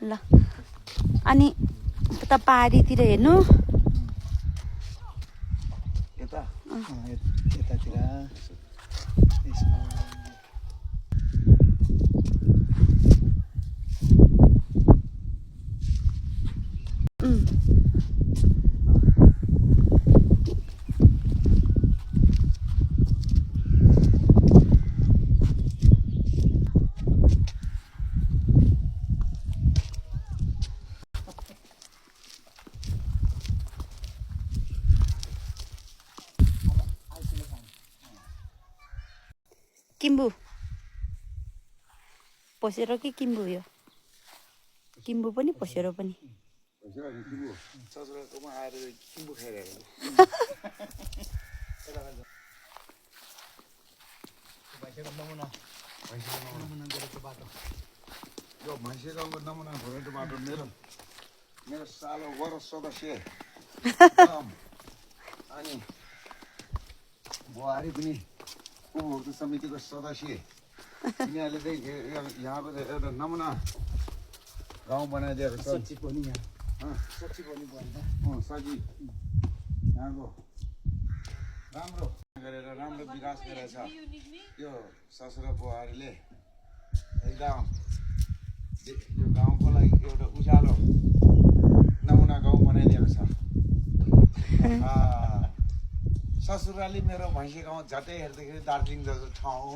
ल अनि उता पहाडीतिर हेर्नु यता यतातिर किम्बु पोसेरो कि किम्बु यो किम्बु पनि पोसेरो पनि ससुराकोमा आएर किम्बु खाइरहेको यो भैँसीगाउँको नमुना घोरेको बाटो मेरो सालो वरस सदस्य अनि बुहारी पनि उपभोक्ता समितिको सदस्य यिनीहरूले चाहिँ यहाँको एउटा नमुना गाउँ बनाइदिएको छ सची यहाँको राम्रो गरेर राम्रो विकास गरेछ यो ससुरा बुहारीले एकदम यो गाउँको लागि एउटा उज्यालो नमुना गाउँ बनाइदिएको छ ससुराली मेरो भैँसी गाउँ झट्टै हेर्दाखेरि दार्जिलिङ जस्तो ठाउँ